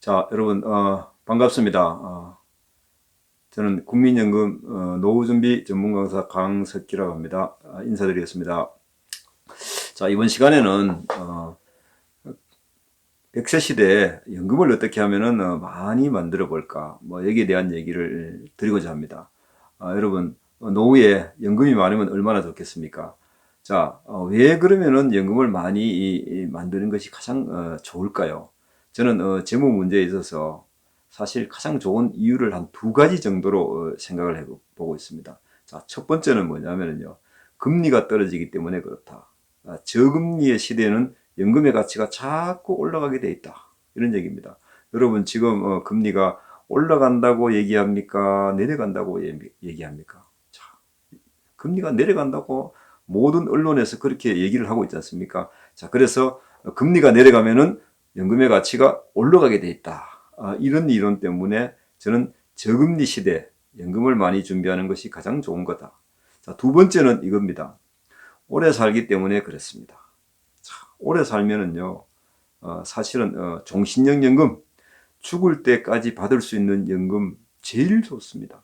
자, 여러분, 반갑습니다. 저는 국민연금 노후준비 전문 강사 강석기라고 합니다. 인사드리겠습니다. 자, 이번 시간에는 100세 시대에 연금을 어떻게 하면은 많이 만들어 볼까, 여기에 대한 얘기를 드리고자 합니다. 여러분, 노후에 연금이 많으면 얼마나 좋겠습니까? 자, 왜 그러면은 연금을 많이 만드는 것이 가장 좋을까요? 저는 재무 문제에 있어서 사실 가장 좋은 이유를 한 두 가지 정도로 생각을 해보고 있습니다. 자, 첫 번째는 뭐냐면요, 금리가 떨어지기 때문에 그렇다. 저금리의 시대에는 연금의 가치가 자꾸 올라가게 돼 있다, 이런 얘기입니다. 여러분, 지금 금리가 올라간다고 얘기합니까? 내려간다고 얘기합니까? 자, 금리가 내려간다고 모든 언론에서 그렇게 얘기를 하고 있지 않습니까? 자, 그래서 금리가 내려가면은 연금의 가치가 올라가게 돼 있다. 이런 이론 때문에 저는 저금리 시대 연금을 많이 준비하는 것이 가장 좋은 거다. 자, 두 번째는 이겁니다. 오래 살기 때문에 그렇습니다. 자, 오래 살면은요, 사실은 종신형연금, 죽을 때까지 받을 수 있는 연금 제일 좋습니다.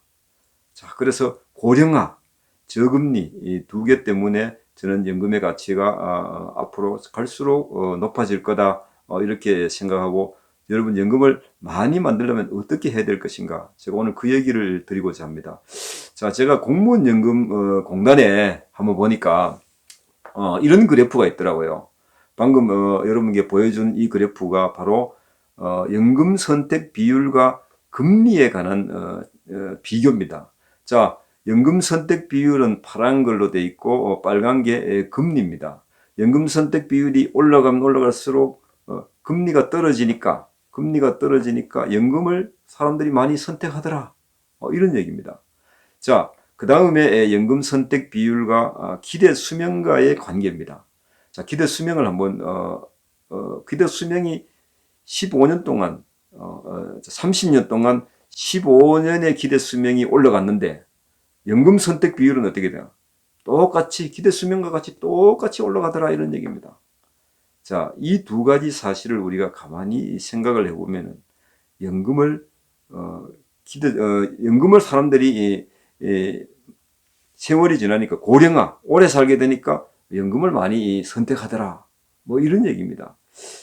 자, 그래서 고령화, 저금리 이 두 개 때문에 저는 연금의 가치가 앞으로 갈수록 높아질 거다, 이렇게 생각하고, 여러분, 연금을 많이 만들려면 어떻게 해야 될 것인가, 제가 오늘 그 얘기를 드리고자 합니다. 자, 제가 공무원연금 공단에 한번 보니까 이런 그래프가 있더라고요. 방금 여러분께 보여준 이 그래프가 바로 연금 선택 비율과 금리에 관한 비교입니다. 자, 연금 선택 비율은 파란 걸로 돼 있고 빨간 게 금리입니다. 연금 선택 비율이 올라가면 올라갈수록 금리가 떨어지니까 연금을 사람들이 많이 선택하더라, 이런 얘기입니다. 자, 그 다음에 연금 선택 비율과 기대 수명과의 관계입니다. 자, 기대 수명을 한번 기대 수명이 15년 동안 30년 동안 15년의 기대 수명이 올라갔는데 연금 선택 비율은 어떻게 돼요? 똑같이 기대 수명과 같이 똑같이 올라가더라, 이런 얘기입니다. 자, 이 두 가지 사실을 우리가 가만히 생각을 해보면 연금을 연금을 사람들이 세월이 지나니까 고령화, 오래 살게 되니까 연금을 많이 선택하더라, 이런 얘기입니다.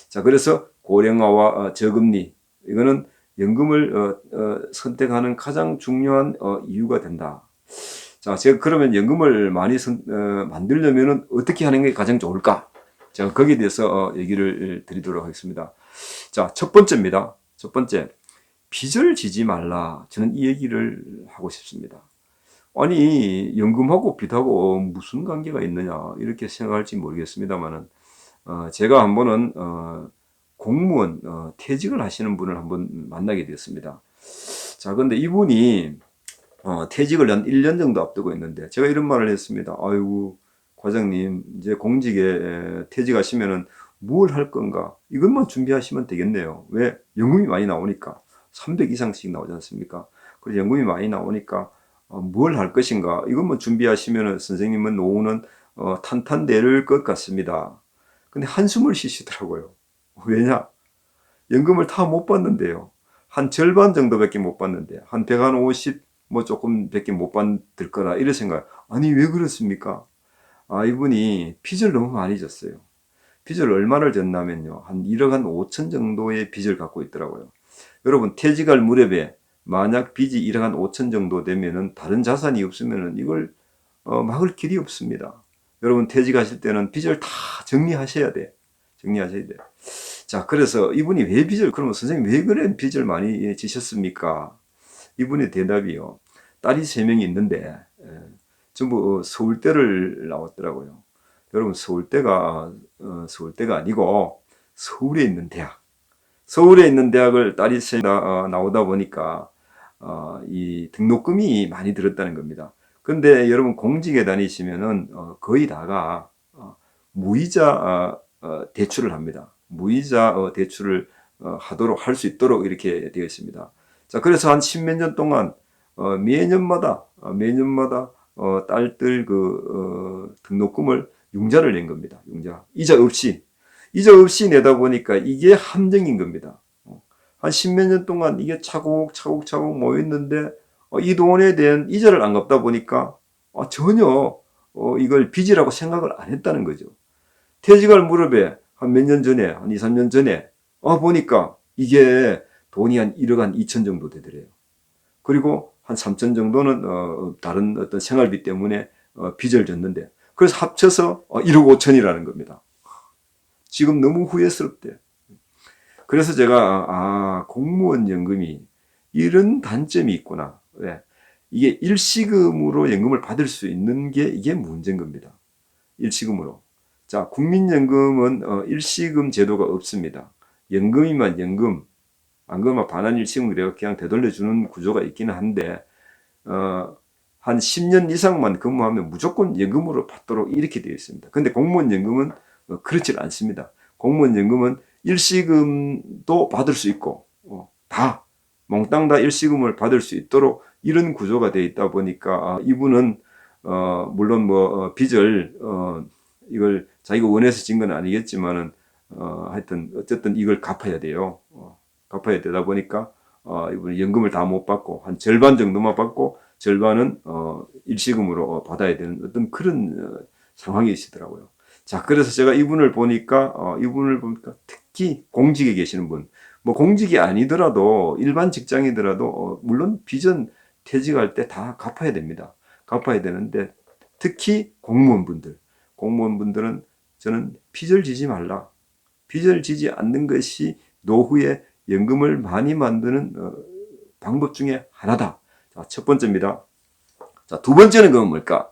자, 그래서 고령화와 저금리, 이거는 연금을 선택하는 가장 중요한 이유가 된다. 자, 제가 그러면 연금을 많이 만들려면 어떻게 하는 게 가장 좋을까? 제가 거기에 대해서 얘기를 드리도록 하겠습니다. 자, 첫 번째입니다. 첫 번째, 빚을 지지 말라. 저는 이 얘기를 하고 싶습니다. 아니, 연금하고 빚하고 무슨 관계가 있느냐, 이렇게 생각할지 모르겠습니다만은, 제가 한 번은 공무원 퇴직을 하시는 분을 한번 만나게 되었습니다. 자, 근데 이분이 퇴직을 한 1년 정도 앞두고 있는데 제가 이런 말을 했습니다. 아이고, 과장님, 이제 공직에 퇴직하시면은 뭘 할 건가? 이것만 준비하시면 되겠네요. 왜? 연금이 많이 나오니까. 300 이상씩 나오지 않습니까? 그래서 연금이 많이 나오니까 뭘 할 것인가? 이것만 준비하시면은 선생님은 노후는 탄탄대로일 것 같습니다. 근데 한숨을 쉬시더라고요. 왜냐? 연금을 다 못 받는데요. 한 절반 정도밖에 못 받는데, 한 150, 조금 밖에 못 받을 거라, 이런 생각. 아니, 왜 그렇습니까? 이분이 빚을 너무 많이 졌어요. 빚을 얼마를 졌냐면요, 한 1억 한 5천 정도의 빚을 갖고 있더라고요. 여러분, 퇴직할 무렵에 만약 빚이 1억 한 5천 정도 되면은, 다른 자산이 없으면은 이걸 막을 길이 없습니다. 여러분, 퇴직하실 때는 빚을 다 정리하셔야 돼. 정리하셔야 돼. 자, 그래서 이분이 왜 그러면 선생님 왜 그래 빚을 많이 지셨습니까? 이분의 대답이요, 딸이 3명이 있는데 전부 서울대를 나왔더라고요. 여러분, 서울대가 아니고 서울에 있는 대학을 딸이 3명 나오다 보니까 이 등록금이 많이 들었다는 겁니다. 근데 여러분, 공직에 다니시면은 거의 다가 무이자 대출을 합니다. 무이자 대출을 하도록 할 수 있도록 이렇게 되어 있습니다. 자, 그래서 한 10몇 년 동안 매년마다 딸들 등록금을 융자를 낸 겁니다. 이자 없이 내다 보니까 이게 함정인 겁니다. 한 십몇 년 동안 이게 차곡차곡 모였는데 이 돈에 대한 이자를 안 갚다 보니까 전혀 이걸 빚이라고 생각을 안 했다는 거죠. 퇴직할 무렵에 한 몇 년 전에, 한 2, 3년 전에 보니까 이게 돈이 한 1억 한 2천 정도 되더래요. 그리고 한 3천 정도는 다른 어떤 생활비 때문에 빚을 졌는데, 그래서 합쳐서 1억 5천이라는 겁니다. 지금 너무 후회스럽대. 그래서 제가 공무원 연금이 이런 단점이 있구나. 왜? 이게 일시금으로 연금을 받을 수 있는 게 이게 문제인 겁니다. 일시금으로. 자, 국민연금은 일시금 제도가 없습니다. 연금이면 연금, 안 그러면 반환 일시금 내가 그냥 되돌려주는 구조가 있기는 한데 한 10년 이상만 근무하면 무조건 연금으로 받도록 이렇게 되어 있습니다. 근데 공무원 연금은 그렇지 않습니다. 공무원 연금은 일시금도 받을 수 있고 다 몽땅 다 일시금을 받을 수 있도록 이런 구조가 되어 있다 보니까 이분은 물론 뭐 빚을 이걸 자기가 원해서 진 건 아니겠지만은 하여튼 어쨌든 이걸 갚아야 돼요. 갚아야 되다 보니까 이분은 연금을 다 못 받고 한 절반 정도만 받고 절반은 일시금으로 받아야 되는 어떤 그런 상황이 있더라고요. 자, 그래서 제가 이분을 보니까 특히 공직에 계시는 분, 뭐 공직이 아니더라도 일반 직장이더라도 물론 빚은 퇴직할 때 다 갚아야 됩니다. 갚아야 되는데 특히 공무원분들은 저는 빚을 지지 말라. 빚을 지지 않는 것이 노후에 연금을 많이 만드는 방법 중에 하나다. 자, 첫 번째입니다. 자, 두 번째는 그건 뭘까?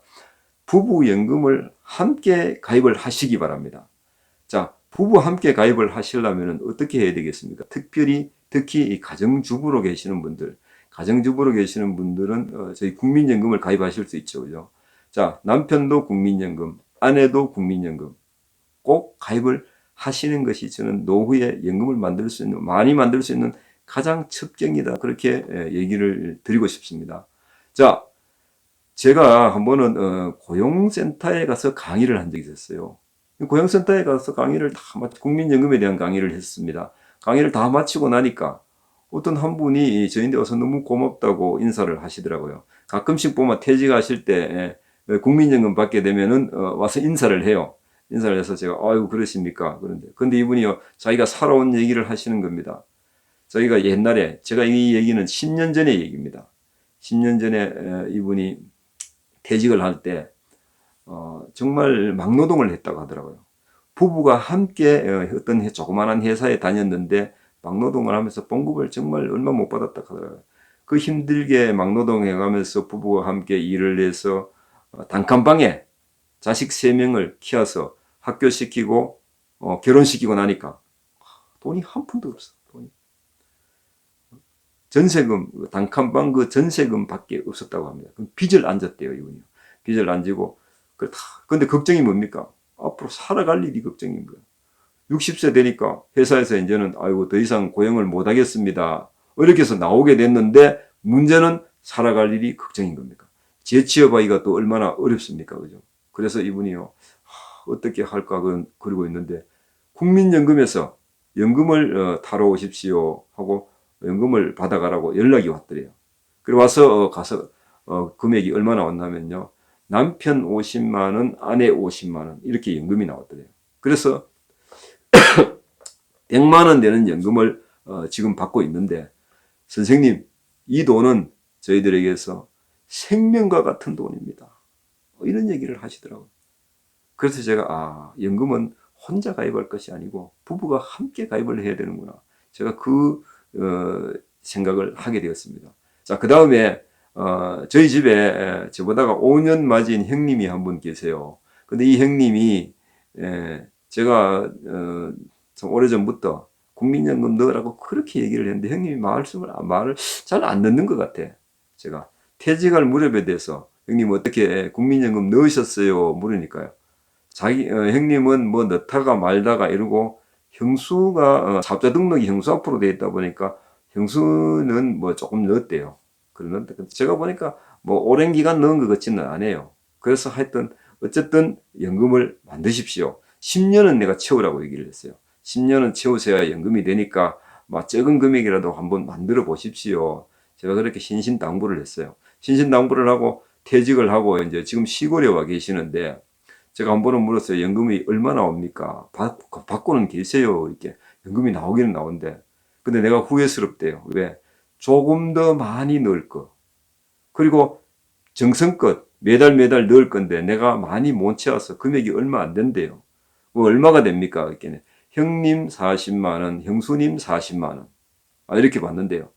부부연금을 함께 가입을 하시기 바랍니다. 자, 부부 함께 가입을 하시려면 어떻게 해야 되겠습니까? 특히 이 가정주부로 계시는 분들은 저희 국민연금을 가입하실 수 있죠. 그죠? 자, 남편도 국민연금, 아내도 국민연금 꼭 가입을 하시는 것이 저는 노후에 연금을 많이 만들 수 있는 가장 첩경이다. 그렇게 얘기를 드리고 싶습니다. 자, 제가 한 번은 고용센터에 가서 강의를 한 적이 있었어요. 고용센터에 가서 강의를 국민연금에 대한 강의를 했습니다. 강의를 다 마치고 나니까 어떤 한 분이 저희한테 와서 너무 고맙다고 인사를 하시더라고요. 가끔씩 보면 퇴직하실 때 국민연금 받게 되면은 와서 인사를 해요. 인사를 해서 제가 아유 그러십니까? 근데 이분이요 자기가 살아온 얘기를 하시는 겁니다. 저희가 옛날에 제가 이 얘기는 10년 전의 얘기입니다. 10년 전에 이분이 퇴직을 할 때 정말 막노동을 했다고 하더라고요. 부부가 함께 어떤 조그마한 회사에 다녔는데 막노동을 하면서 봉급을 정말 얼마 못 받았다 하더라고요. 그 힘들게 막노동해 가면서 부부가 함께 일을 해서 단칸방에 자식 3명을 키워서 학교시키고 결혼시키고 나니까 돈이 한 푼도 없어. 전세금, 단칸방 그 전세금밖에 없었다고 합니다. 그럼 빚을 안 졌대요, 이분이. 빚을 안 지고. 근데 걱정이 뭡니까? 앞으로 살아갈 일이 걱정인 거예요. 60세 되니까 회사에서 이제는 아이고 더 이상 고용을 못 하겠습니다. 이렇게 해서 나오게 됐는데 문제는 살아갈 일이 걱정인 겁니까? 재취업하기가 또 얼마나 어렵습니까? 그죠? 그래서 이분이요. 어떻게 할까 그러고 있는데 국민연금에서 연금을 타러 오십시오 하고 연금을 받아가라고 연락이 왔더래요. 그리고 와서 가서 금액이 얼마나 왔냐면요. 남편 50만 원, 아내 50만 원 이렇게 연금이 나왔더래요. 그래서 100만 원 되는 연금을 지금 받고 있는데 선생님 이 돈은 저희들에게서 생명과 같은 돈입니다. 이런 얘기를 하시더라고요. 그래서 제가 연금은 혼자 가입할 것이 아니고 부부가 함께 가입을 해야 되는구나. 제가 그 생각을 하게 되었습니다. 자, 그 다음에 저희 집에 저보다가 5년 맞은 형님이 한 분 계세요. 근데 이 형님이 제가 참 오래전부터 국민연금 넣으라고 그렇게 얘기를 했는데 형님이 말을 잘 안 듣는 것 같아. 제가 퇴직할 무렵에 대해서 형님 어떻게 국민연금 넣으셨어요? 물으니까요. 형님은 뭐 넣다가 말다가 이러고 형수가 사업자 등록이 형수 앞으로 돼 있다 보니까 형수는 뭐 조금 넣었대요. 그런데 제가 보니까 뭐 오랜 기간 넣은 것 같지는 않아요. 그래서 하여튼 어쨌든 연금을 만드십시오. 10년은 내가 채우라고 얘기를 했어요. 10년은 채우셔야 연금이 되니까 막 적은 금액이라도 한번 만들어 보십시오. 제가 그렇게 신신당부를 했어요. 신신당부를 하고 퇴직을 하고 이제 지금 시골에 와 계시는데 제가 한 번은 물었어요. 연금이 얼마나 옵니까? 받고는 계세요. 이렇게 연금이 나오기는 나온대. 근데 내가 후회스럽대요. 왜? 조금 더 많이 넣을 거. 그리고 정성껏 매달 넣을 건데 내가 많이 못 채워서 금액이 얼마 안 된대요. 뭐 얼마가 됩니까? 이렇게 형님 40만 원, 형수님 40만 원. 이렇게 받는데요.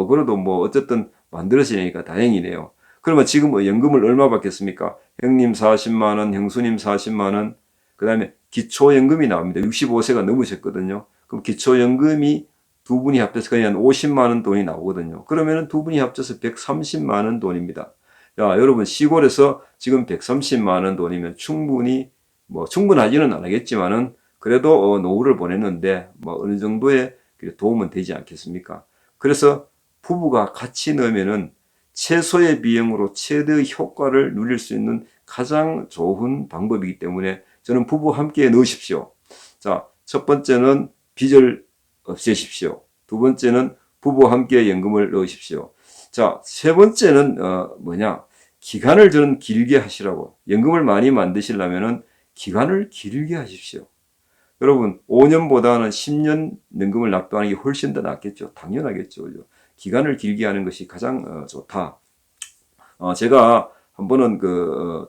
그래도 뭐 어쨌든 만들어지니까 다행이네요. 그러면 지금 뭐 연금을 얼마 받겠습니까? 형님 40만 원, 형수님 40만 원. 그다음에 기초연금이 나옵니다. 65세가 넘으셨거든요. 그럼 기초연금이 두 분이 합쳐서 거의 한 50만 원 돈이 나오거든요. 그러면은 두 분이 합쳐서 130만 원 돈입니다. 야, 여러분 시골에서 지금 130만 원 돈이면 충분히 뭐 충분하지는 않겠지만은 그래도 노후를 보냈는데 뭐 어느 정도의 도움은 되지 않겠습니까? 그래서 부부가 같이 넣으면은 최소의 비용으로 최대의 효과를 누릴 수 있는 가장 좋은 방법이기 때문에 저는 부부 함께 넣으십시오. 자, 첫 번째는 빚을 없애십시오. 두 번째는 부부와 함께 연금을 넣으십시오. 자, 세 번째는 기간을 저는 길게 하시라고. 연금을 많이 만드시려면은 기간을 길게 하십시오. 여러분, 5년보다는 10년 연금을 납부하는 게 훨씬 더 낫겠죠. 당연하겠죠. 기간을 길게 하는 것이 가장 좋다. 제가 한 번은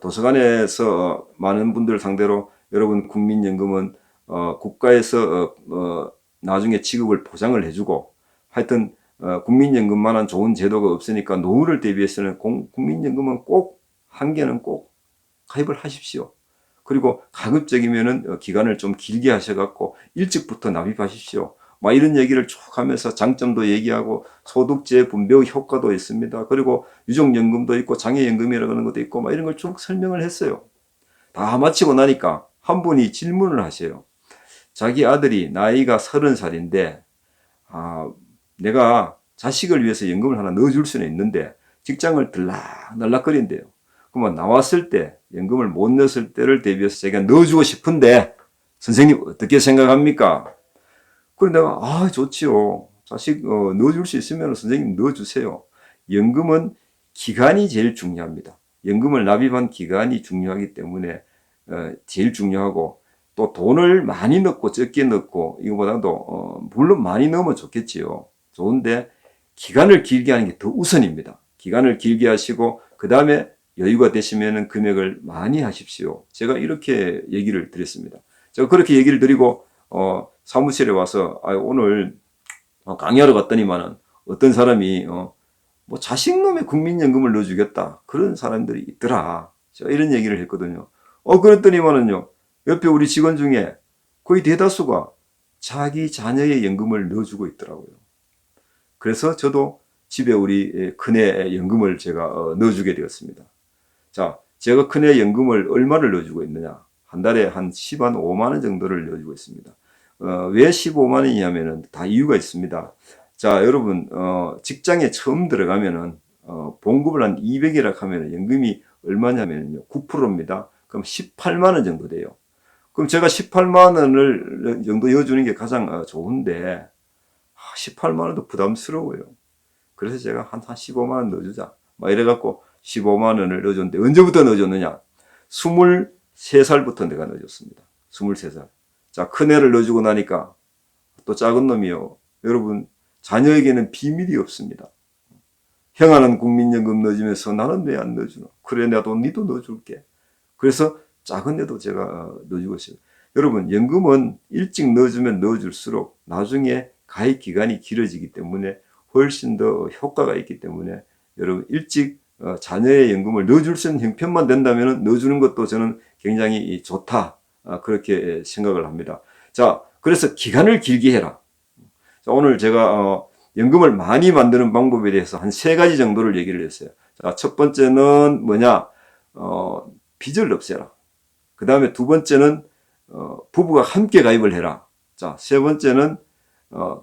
도서관에서 많은 분들 상대로 여러분 국민연금은 국가에서 나중에 지급을 보장을 해주고 하여튼 국민연금만한 좋은 제도가 없으니까 노후를 대비해서는 국민연금은 꼭 한 개는 꼭 가입을 하십시오. 그리고 가급적이면은 기간을 좀 길게 하셔갖고 일찍부터 납입하십시오. 막 이런 얘기를 쭉 하면서 장점도 얘기하고 소득세 분배 효과도 있습니다. 그리고 유족연금도 있고 장애연금이라는 것도 있고 막 이런 걸 쭉 설명을 했어요. 다 마치고 나니까 한 분이 질문을 하세요. 자기 아들이 나이가 30살인데 내가 자식을 위해서 연금을 하나 넣어줄 수는 있는데 직장을 들락날락거린대요. 그러면 나왔을 때 연금을 못 넣었을 때를 대비해서 제가 넣어주고 싶은데 선생님 어떻게 생각합니까? 그래 내가 좋지요. 자식 넣어줄 수 있으면 선생님 넣어주세요. 연금은 기간이 제일 중요합니다. 연금을 납입한 기간이 중요하기 때문에 제일 중요하고 또 돈을 많이 넣고 적게 넣고 이거보다도 물론 많이 넣으면 좋겠지요. 좋은데 기간을 길게 하는 게 더 우선입니다. 기간을 길게 하시고 그 다음에 여유가 되시면 금액을 많이 하십시오. 제가 이렇게 얘기를 드렸습니다. 제가 그렇게 얘기를 드리고 사무실에 와서 오늘 강의하러 갔더니만은 어떤 사람이 뭐 자식놈의 국민연금을 넣어주겠다 그런 사람들이 있더라. 제가 이런 얘기를 했거든요. 그랬더니만은요 옆에 우리 직원 중에 거의 대다수가 자기 자녀의 연금을 넣어주고 있더라고요. 그래서 저도 집에 우리 큰애 연금을 제가 넣어주게 되었습니다. 자, 제가 큰애 연금을 얼마를 넣어주고 있느냐? 한 달에 한 15만 원 정도를 넣어주고 있습니다. 왜 15만 원이냐면은 다 이유가 있습니다. 자, 여러분, 직장에 처음 들어가면은, 봉급을 한 200이라 하면은 연금이 얼마냐면요. 9%입니다. 그럼 18만 원 정도 돼요. 그럼 제가 18만 원을 정도 넣어주는 게 가장 좋은데, 18만 원도 부담스러워요. 그래서 제가 한 15만 원 넣어주자. 막 이래갖고 15만 원을 넣어줬는데, 언제부터 넣어줬느냐? 23살부터 내가 넣어줬습니다. 23살. 자, 큰애를 넣어주고 나니까 또 작은 놈이요. 여러분, 자녀에게는 비밀이 없습니다. 형아는 국민연금 넣어주면서 나는 왜 안 넣어주나? 그래, 나도 니도 넣어줄게. 그래서 작은 애도 제가 넣어주고 있어요. 여러분, 연금은 일찍 넣어주면 넣어줄수록 나중에 가입 기간이 길어지기 때문에 훨씬 더 효과가 있기 때문에 여러분 일찍 자녀의 연금을 넣어줄 수 있는 형편만 된다면 넣어주는 것도 저는 굉장히 좋다. 그렇게 생각을 합니다. 자, 그래서 기간을 길게 해라. 자, 오늘 제가 연금을 많이 만드는 방법에 대해서 한 3가지 정도를 얘기를 했어요. 자, 첫 번째는 뭐냐? 빚을 없애라. 그 다음에 두 번째는 부부가 함께 가입을 해라. 자, 세 번째는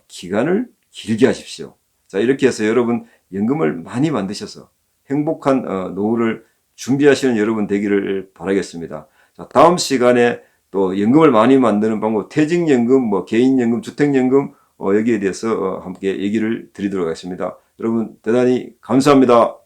기간을 길게 하십시오. 자, 이렇게 해서 여러분 연금을 많이 만드셔서 행복한 노후를 준비하시는 여러분 되기를 바라겠습니다. 자, 다음 시간에 또 연금을 많이 만드는 방법, 퇴직연금, 뭐 개인연금, 주택연금 여기에 대해서 함께 얘기를 드리도록 하겠습니다. 여러분 대단히 감사합니다.